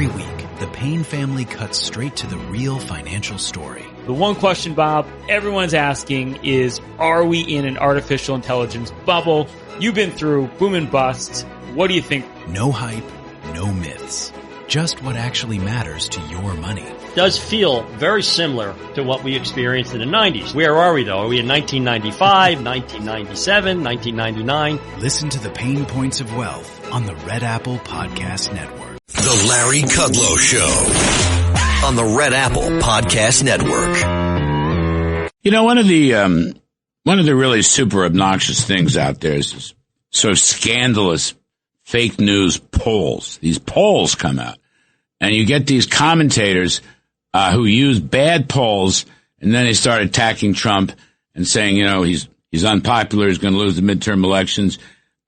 Every week, the Payne family cuts straight to the real financial story. The one question, Bob, everyone's asking is, are we in an artificial intelligence bubble? You've been through boom and bust. What do you think? No hype, no myths. Just what actually matters to your money. Does feel very similar to what we experienced in the 90s. Where are we, though? Are we in 1995, 1997, 1999? Listen to the Pain Points of Wealth on the Red Apple Podcast Network. The Larry Kudlow Show on the Red Apple Podcast Network. You know, one of the really super obnoxious things out there is this sort of scandalous fake news polls. These polls come out, and you get these commentators who use bad polls, and then they start attacking Trump and saying, you know, he's unpopular, he's going to lose the midterm elections.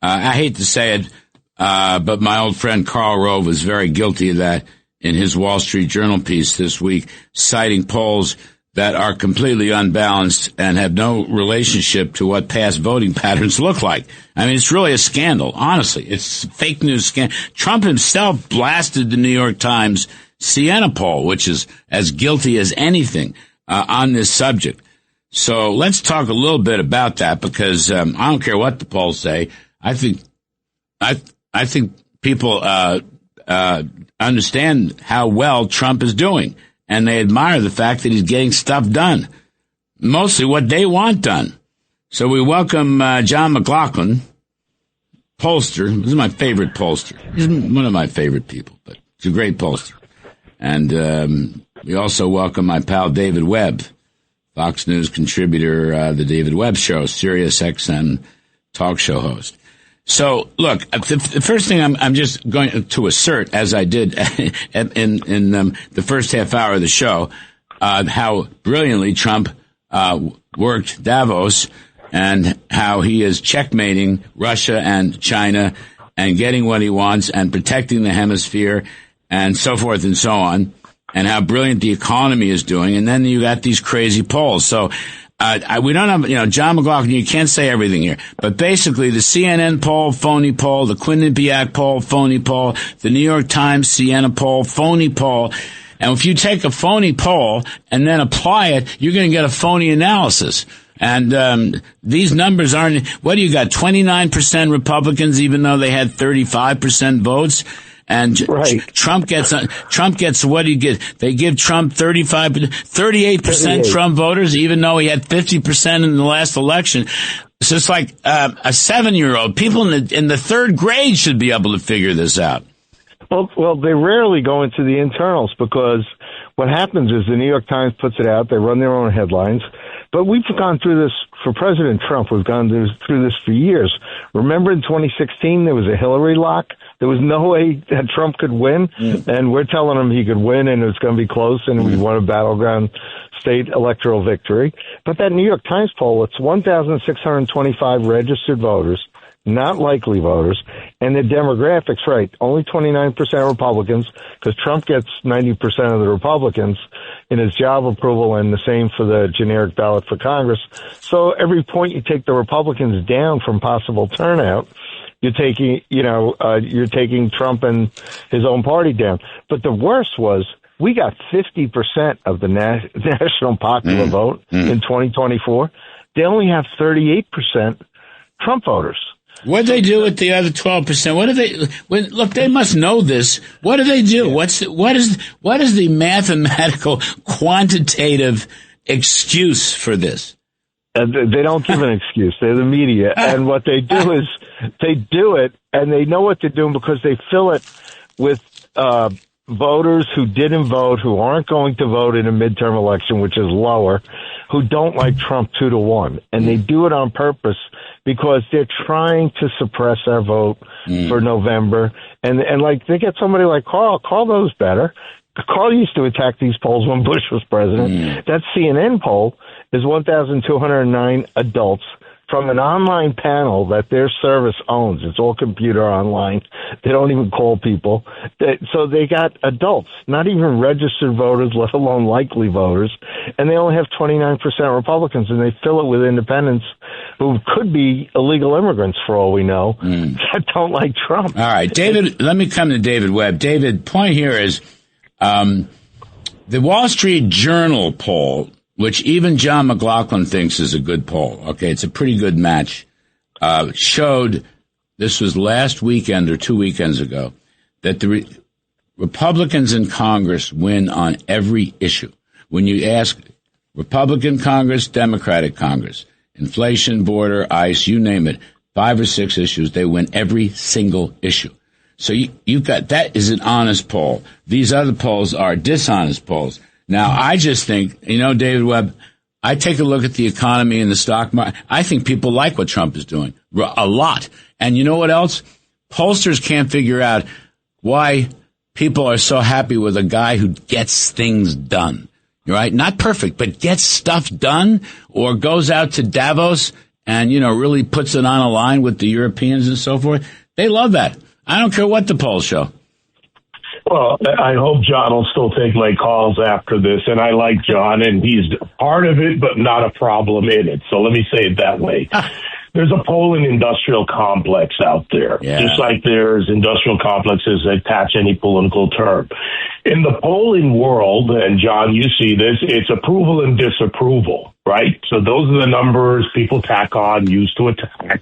I hate to say it, but my old friend Karl Rove was very guilty of that in his Wall Street Journal piece this week, citing polls that are completely unbalanced and have no relationship to what past voting patterns look like. I mean, it's really a scandal. Honestly, it's a fake news scandal. Trump himself blasted the New York Times Siena poll, which is as guilty as anything on this subject. So let's talk a little bit about that, because I don't care what the polls say. I think people understand how well Trump is doing, and they admire the fact that he's getting stuff done, mostly what they want done. So we welcome John McLaughlin, pollster. This is my favorite pollster. He's one of my favorite people, but he's a great pollster. And we also welcome my pal David Webb, Fox News contributor, the David Webb Show, Sirius XM talk show host. So, look, the first thing I'm just going to assert, as I did in the first half hour of the show, how brilliantly Trump worked Davos and how he is checkmating Russia and China and getting what he wants and protecting the hemisphere and so forth and so on, and how brilliant the economy is doing. And then you got these crazy polls. So we don't have, John McLaughlin, you can't say everything here, but basically the CNN poll, phony poll, the Quinnipiac poll, phony poll, the New York Times Siena poll, phony poll. And if you take a phony poll and then apply it, you're going to get a phony analysis. And these numbers aren't, what do you got, 29% Republicans, even though they had 35% votes? And right. Trump gets what do you get? They give Trump 38% Trump voters, even though he had 50% in the last election. So it's like a 7-year-old. People in the third grade should be able to figure this out. Well, they rarely go into the internals, because what happens is the New York Times puts it out. They run their own headlines. But we've gone through this for President Trump. We've gone through this for years. Remember in 2016, there was a Hillary lock? There was no way that Trump could win, and we're telling him he could win, and it's going to be close, and we won a battleground state electoral victory. But that New York Times poll, it's 1,625 registered voters, not likely voters, and the demographics, right, only 29% Republicans, because Trump gets 90% of the Republicans in his job approval, and the same for the generic ballot for Congress. So every point you take the Republicans down from possible turnout, you're taking Trump and his own party down. But the worst was, we got 50% of the national popular vote in 2024. They only have 38% Trump voters. What do they do with the other 12%? What do they? Look, they must know this. What do they do? What is the mathematical, quantitative excuse for this? They don't give an excuse. They're the media, and what they do is they do it, and they know what they're doing, because they fill it with voters who didn't vote, who aren't going to vote in a midterm election, which is lower, who don't like Trump 2-1, and they do it on purpose, because they're trying to suppress our vote for November. And like, they get somebody like Carl. Carl knows better. Carl used to attack these polls when Bush was president. That CNN poll is 1,209 adults from an online panel that their service owns. It's all computer online. They don't even call people. So they got adults, not even registered voters, let alone likely voters. And they only have 29% Republicans, and they fill it with independents who could be illegal immigrants for all we know that don't like Trump. All right, David, let me come to David Webb. David, point here is the Wall Street Journal poll, which even John McLaughlin thinks is a good poll. Okay, it's a pretty good match. Showed, this was last weekend or 2 weekends ago, that the Republicans in Congress win on every issue. When you ask Republican Congress, Democratic Congress, inflation, border, ICE, you name it, 5 or 6 issues, they win every single issue. So you've got, that is an honest poll. These other polls are dishonest polls. Now, I just think, David Webb, I take a look at the economy and the stock market. I think people like what Trump is doing a lot. And you know what else? Pollsters can't figure out why people are so happy with a guy who gets things done, right? Not perfect, but gets stuff done, or goes out to Davos and, really puts it on a line with the Europeans and so forth. They love that. I don't care what the polls show. Well, I hope John will still take my calls after this, and I like John, and he's part of it, but not a problem in it. So let me say it that way. There's a polling industrial complex out there, just like there's industrial complexes that attach any political term. In the polling world, and John, you see this, it's approval and disapproval, right? So those are the numbers people tack on, use to attack,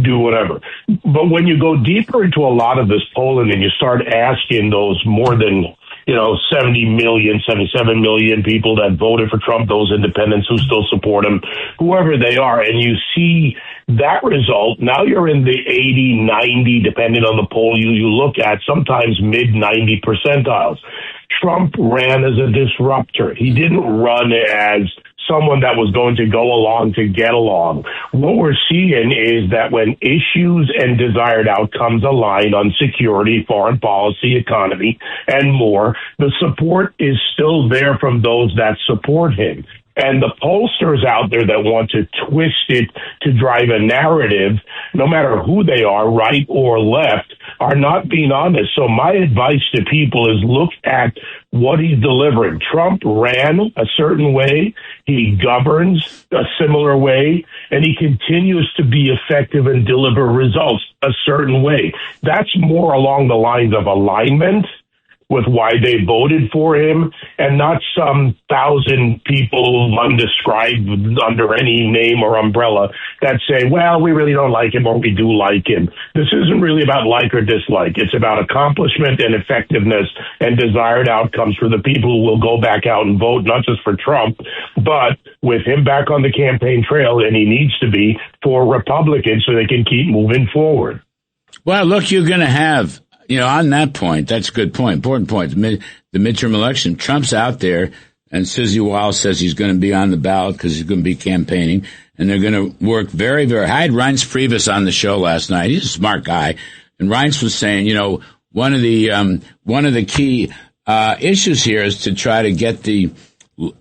do whatever. But when you go deeper into a lot of this polling and you start asking those more than 70 million, 77 million people that voted for Trump, those independents who still support him, whoever they are, and you see that result, now you're in the 80, 90, depending on the poll you look at, sometimes mid 90 percentiles. Trump ran as a disruptor. He didn't run as someone that was going to go along to get along. What we're seeing is that when issues and desired outcomes align on security, foreign policy, economy, and more, the support is still there from those that support him. And the pollsters out there that want to twist it to drive a narrative, no matter who they are, right or left, are not being honest. So my advice to people is look at what he's delivering. Trump ran a certain way. He governs a similar way, and he continues to be effective and deliver results a certain way. That's more along the lines of alignment with why they voted for him, and not some 1,000 people undescribed under any name or umbrella that say, well, we really don't like him or we do like him. This isn't really about like or dislike. It's about accomplishment and effectiveness and desired outcomes for the people who will go back out and vote, not just for Trump, but with him back on the campaign trail, and he needs to be, for Republicans so they can keep moving forward. Well, look, you're going to have, on that point, that's a good point, important point, the midterm election, Trump's out there, and Susie Wiles says he's going to be on the ballot because he's going to be campaigning, and they're going to work very, very hard. I had Reince Priebus on the show last night. He's a smart guy, and Reince was saying, one of the key issues here is to try to get the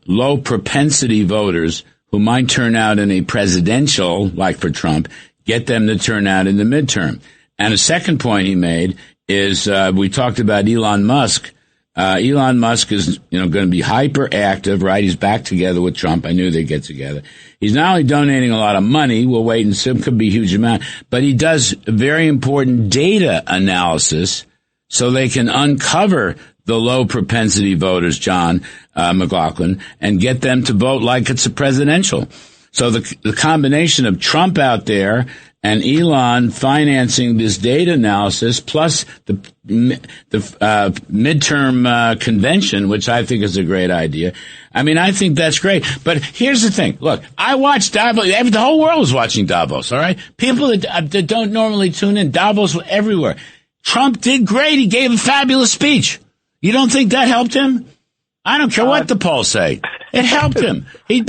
low propensity voters who might turn out in a presidential, like for Trump, get them to turn out in the midterm. And a second point he made is we talked about Elon Musk. Elon Musk is going to be hyperactive, right? He's back together with Trump. I knew they'd get together. He's not only donating a lot of money, we'll wait and see, it could be a huge amount, but he does very important data analysis so they can uncover the low propensity voters, John McLaughlin, and get them to vote like it's a presidential. So the combination of Trump out there and Elon financing this data analysis, plus the midterm convention, which I think is a great idea. I mean, I think that's great. But here's the thing. Look, I watched Davos. The whole world was watching Davos, all right? People that don't normally tune in, Davos was everywhere. Trump did great. He gave a fabulous speech. You don't think that helped him? I don't care what the polls say. It helped him. He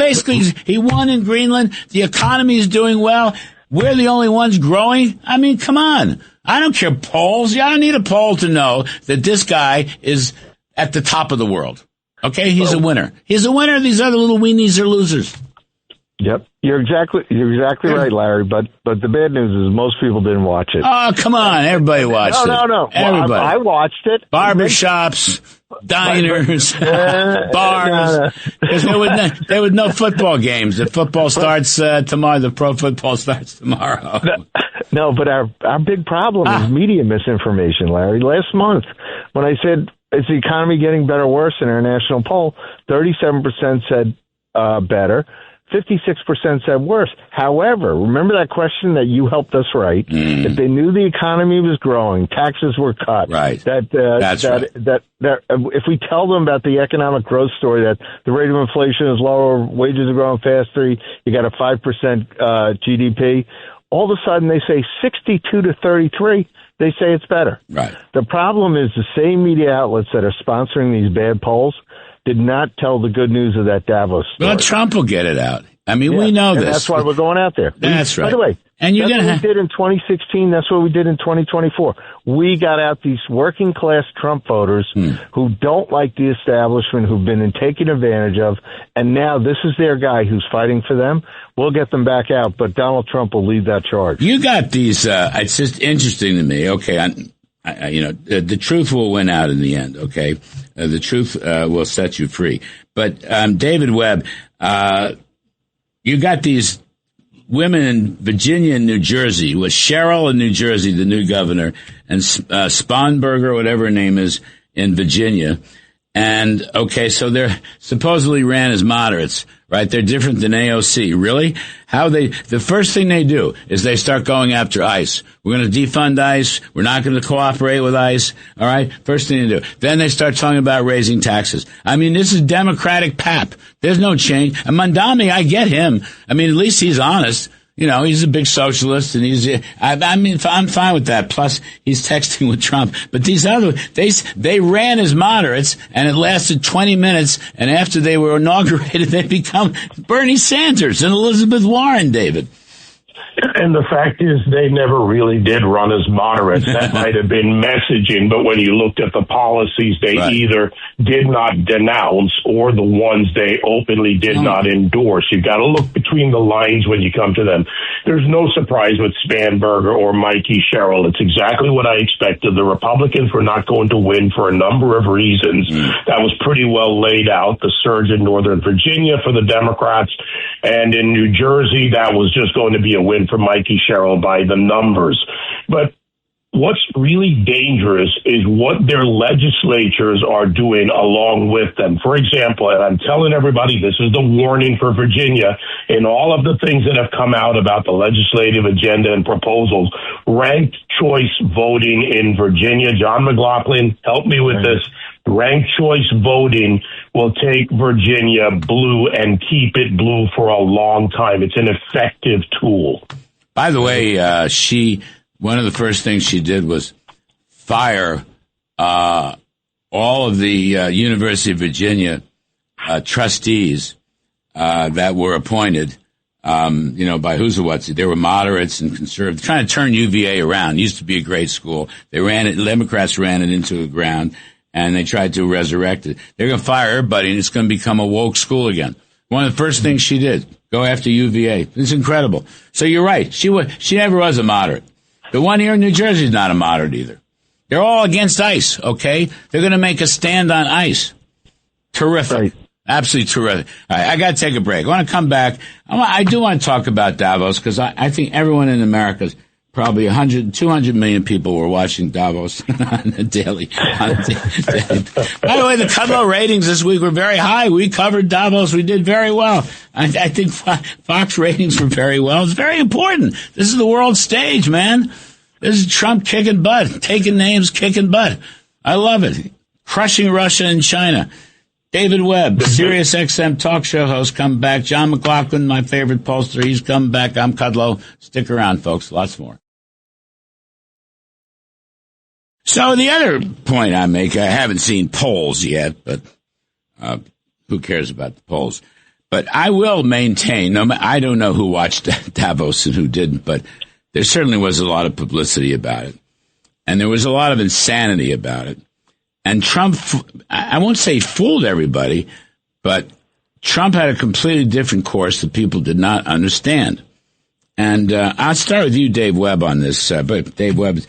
won in Greenland. The economy is doing well. We're the only ones growing. I mean, come on. I don't care polls. I don't need a poll to know that this guy is at the top of the world. Okay? He's a winner. He's a winner. These other little weenies are losers. Yep. You're exactly right, Larry. But the bad news is most people didn't watch it. Oh, come on. Everybody watched it. No. Everybody. Well, I watched it. Barbershops, diners, bars. Because there was no football games. The football starts tomorrow. The pro football starts tomorrow. No, but our big problem is media misinformation, Larry. Last month, when I said, is the economy getting better or worse in our national poll, 37% said better. 56% said worse. However, remember that question that you helped us write? If they knew the economy was growing, taxes were cut. Right. That's right. If we tell them about the economic growth story, that the rate of inflation is lower, wages are growing faster, you got a 5% GDP, all of a sudden they say 62 to 33. They say it's better. Right. The problem is the same media outlets that are sponsoring these bad polls did not tell the good news of that Davos story. Well, Trump will get it out. I mean, we know this. That's why we're going out there. That's right. By the way, and you're that's what we did in 2016. That's what we did in 2024. We got out these working class Trump voters who don't like the establishment, who've been taken advantage of, and now this is their guy who's fighting for them. We'll get them back out, but Donald Trump will lead that charge. You got these. It's just interesting to me. Okay, the truth will win out in the end. Okay, the truth will set you free. But David Webb, you got these women in Virginia and New Jersey, with Cheryl in New Jersey, the new governor, and Sponberger, whatever her name is, in Virginia. And, okay, so they're supposedly ran as moderates, right? They're different than AOC. Really? The first thing they do is they start going after ICE. We're going to defund ICE. We're not going to cooperate with ICE. All right? First thing they do. Then they start talking about raising taxes. I mean, this is Democratic pap. There's no change. And Mandami, I get him. I mean, at least he's honest. You know, he's a big socialist, and I'm fine with that. Plus, he's texting with Trump. But these other, they ran as moderates, and it lasted 20 minutes, and after they were inaugurated, they become Bernie Sanders and Elizabeth Warren, David. And the fact is, they never really did run as moderates. That might have been messaging, but when you looked at the policies, they either did not denounce or the ones they openly did not endorse. You've got to look between the lines when you come to them. There's no surprise with Spanberger or Mikey Sherrill. It's exactly what I expected. The Republicans were not going to win for a number of reasons. That was pretty well laid out. The surge in Northern Virginia for the Democrats, and in New Jersey, that was just going to be a win for Mikey Sherrill by the numbers. But what's really dangerous is what their legislatures are doing along with them. For example, and I'm telling everybody, this is the warning for Virginia, in all of the things that have come out about the legislative agenda and proposals, ranked choice voting in Virginia. John McLaughlin, help me with this. Ranked choice voting will take Virginia blue and keep it blue for a long time. It's an effective tool. By the way, one of the first things she did was fire all of the University of Virginia trustees that were appointed, by who's or what's. They were moderates and conservative, trying to turn UVA around. It used to be a great school. Democrats ran it into the ground, and they tried to resurrect it. They're going to fire everybody, and it's going to become a woke school again. One of the first things she did, go after UVA. It's incredible. So you're right. She never was a moderate. The one here in New Jersey is not a moderate either. They're all against ICE, okay? They're going to make a stand on ICE. Terrific. Right. Absolutely terrific. All right, I got to take a break. I want to come back. I do want to talk about Davos because I think everyone in America is probably 200 million people were watching Davos on the daily. By the way, the Kudlow ratings this week were very high. We covered Davos. We did very well. I think Fox ratings were very well. It's very important. This is the world stage, man. This is Trump kicking butt, taking names, kicking butt. I love it. Crushing Russia and China. David Webb, Sirius XM talk show host, come back. John McLaughlin, my favorite pollster, he's come back. I'm Kudlow. Stick around, folks. Lots more. So the other point I make, I haven't seen polls yet, but who cares about the polls? But I will maintain, I don't know who watched Davos and who didn't, but there certainly was a lot of publicity about it. And there was a lot of insanity about it. And Trump, I won't say fooled everybody, but Trump had a completely different course that people did not understand. And I'll start with you, Dave Webb, on this. But Dave Webb,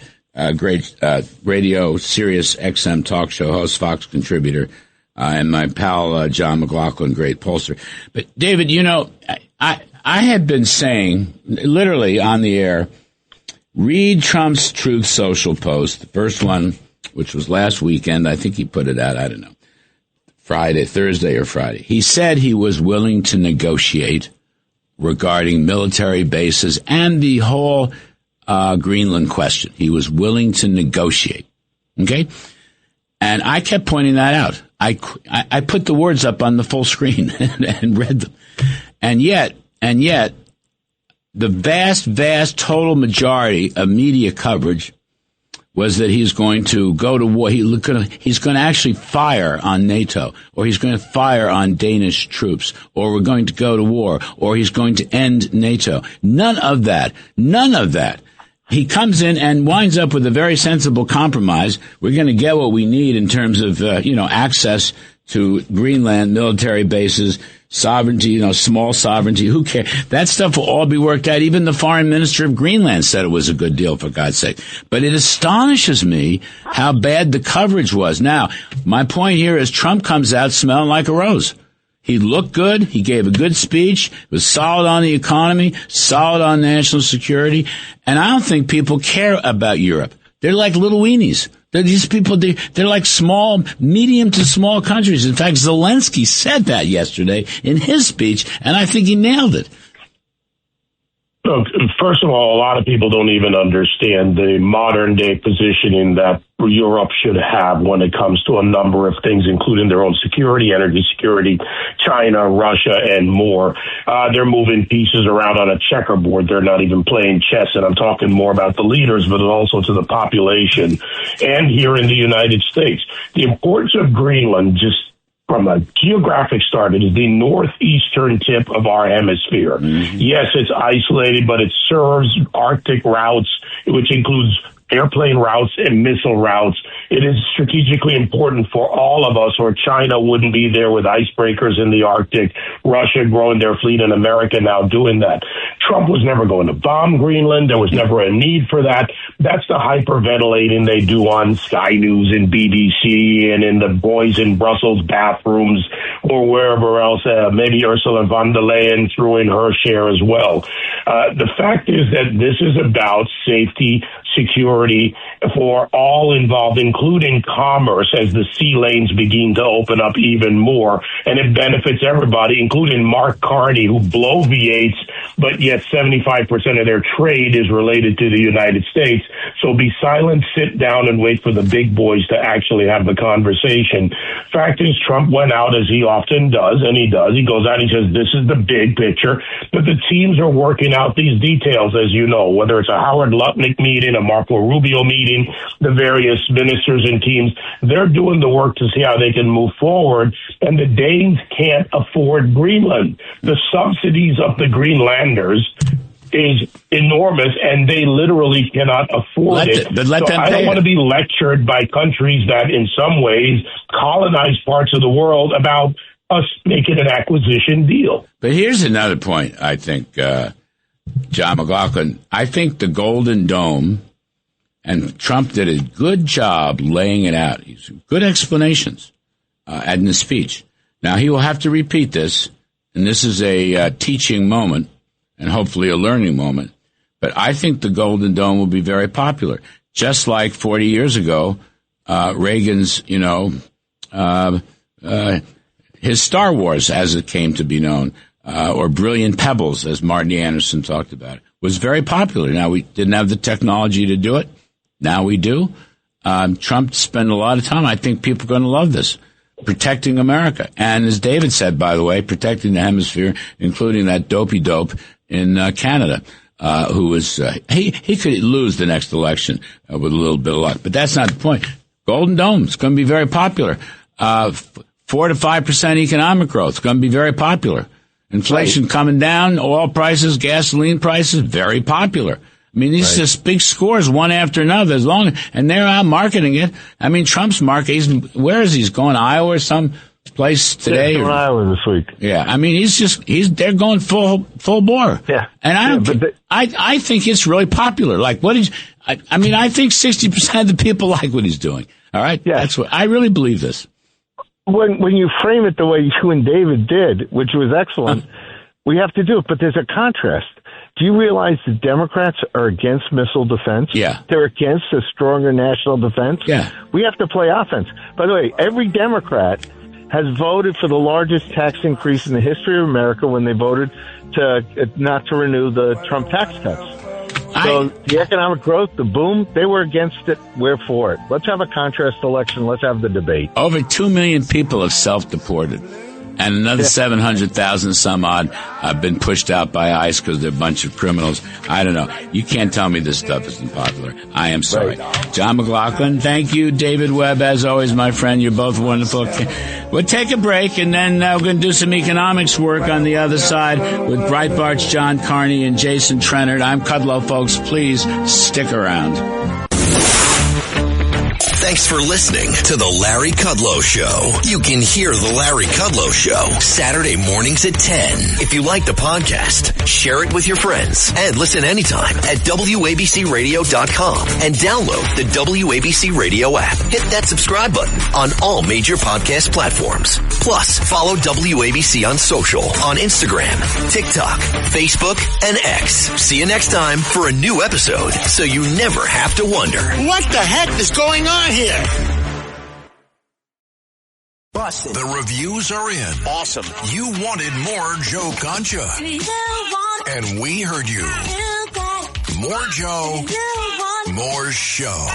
great radio Sirius XM talk show host, Fox contributor, and my pal John McLaughlin, great pollster. But David, I had been saying literally on the air, read Trump's Truth Social post, the first one, which was last weekend. I think he put it out, I don't know, Thursday or Friday. He said he was willing to negotiate regarding military bases and the whole Greenland question. He was willing to negotiate. Okay? And I kept pointing that out. I put the words up on the full screen and read them. And yet, the vast total majority of media coverage was that he's going to go to war. He's going to actually fire on NATO, or he's going to fire on Danish troops, or we're going to go to war, or he's going to end NATO. None of that. He comes in and winds up with a very sensible compromise. We're going to get what we need in terms of, access to Greenland, military bases, sovereignty, small sovereignty. Who cares? That stuff will all be worked out. Even the foreign minister of Greenland said it was a good deal, for God's sake. But it astonishes me how bad the coverage was. Now, my point here is Trump comes out smelling like a rose. He looked good. He gave a good speech. It was solid on the economy, solid on national security. And I don't think people care about Europe. They're like little weenies. These people, they're like small, medium to small countries. In fact, Zelensky said that yesterday in his speech, and I think he nailed it. Look, first of all, a lot of people don't even understand the modern day positioning that Europe should have when it comes to a number of things, including their own security, energy security, China, Russia, and more. They're moving pieces around on a checkerboard. They're not even playing chess. And I'm talking more about the leaders, but also to the population and here in the United States. The importance of Greenland, just from a geographic start, it is the northeastern tip of our hemisphere. Mm-hmm. Yes, it's isolated, but it serves Arctic routes, which includes airplane routes and missile routes. It is strategically important for all of us, or China wouldn't be there with icebreakers in the Arctic, Russia growing their fleet, and America now doing that. Trump was never going to bomb Greenland. There was never a need for that. That's the hyperventilating they do on Sky News and BBC and in the boys in Brussels bathrooms or wherever else. Maybe Ursula von der Leyen threw in her share as well. The fact is that this is about safety, security for all involved, including commerce, as the sea lanes begin to open up even more. And it benefits everybody, including Mark Carney, who bloviates, but yet 75% of their trade is related to the United States. So be silent, sit down, and wait for the big boys to actually have the conversation. Fact is, Trump went out, as he often does, and he does. He goes out and he says, this is the big picture. But the teams are working out these details, as you know, whether it's a Howard Lutnick meeting, a Marco Rubio meeting, the various ministers and teams, they're doing the work to see how they can move forward. And the Danes can't afford Greenland. The subsidies of the Greenlanders is enormous, and they literally cannot afford it. I don't want to be lectured by countries that in some ways colonize parts of the world about us making an acquisition deal. But here's another point, I think, John McLaughlin. I think the Golden Dome, and Trump did a good job laying it out. He's good explanations in the speech. Now, he will have to repeat this, and this is a teaching moment and hopefully a learning moment. But I think the Golden Dome will be very popular. Just like 40 years ago, Reagan's, his Star Wars, as it came to be known, or Brilliant Pebbles, as Martin Anderson talked about it, was very popular. Now, we didn't have the technology to do it. Now we do. Trump spent a lot of time. I think people are going to love this. Protecting America. And as David said, by the way, protecting the hemisphere, including that dopey dope in Canada, who was, he could lose the next election with a little bit of luck. But that's not the point. Golden Dome is going to be very popular. 4 to 5% economic growth. It's going to be very popular. Inflation coming down, oil prices, gasoline prices, very popular. I mean, these are just big scores, one after another, and they're out marketing it. I mean, Trump's marketing, where is he? He's going to Iowa or some place today. In Iowa this week. Yeah, I mean, they're going full bore. Yeah. And I think it's really popular. Like, I think 60% of the people like what he's doing. All right? Yeah. That's what I really believe this. When you frame it the way you and David did, which was excellent, we have to do it. But there's a contrast. Do you realize the Democrats are against missile defense? Yeah. They're against a stronger national defense? Yeah. We have to play offense. By the way, every Democrat has voted for the largest tax increase in the history of America when they voted not to renew the Trump tax cuts. So the economic growth, the boom, they were against it. We're for it. Let's have a contrast election. Let's have the debate. Over 2 million people have self-deported. And another 700,000 some odd have been pushed out by ICE because they're a bunch of criminals. I don't know. You can't tell me this stuff isn't popular. I am sorry. Right. John McLaughlin, thank you. David Webb, as always, my friend. You're both wonderful. We'll take a break, and then we're going to do some economics work on the other side with Breitbart's John Carney and Jason Trennert. I'm Kudlow, folks. Please stick around. Thanks for listening to The Larry Kudlow Show. You can hear The Larry Kudlow Show Saturday mornings at 10. If you like the podcast, share it with your friends and listen anytime at WABCRadio.com and download the WABC Radio app. Hit that subscribe button on all major podcast platforms. Plus, follow WABC on social on Instagram, TikTok, Facebook, and X. See you next time for a new episode so you never have to wonder. What the heck is going on here? Busted. The reviews are in. Awesome. You wanted more Joe Concha. And we heard you. More Joe. More show.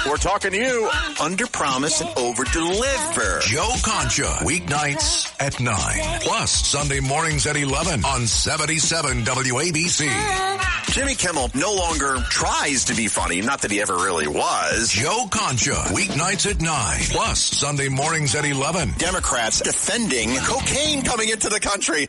We're talking to you. Under promise and over deliver. Joe Concha. Weeknights at 9. Plus Sunday mornings at 11 on 77 WABC. Jimmy Kimmel no longer tries to be funny. Not that he ever really was. Joe Concha. Weeknights at 9. Plus Sunday mornings at 11. Democrats defending cocaine coming into the country.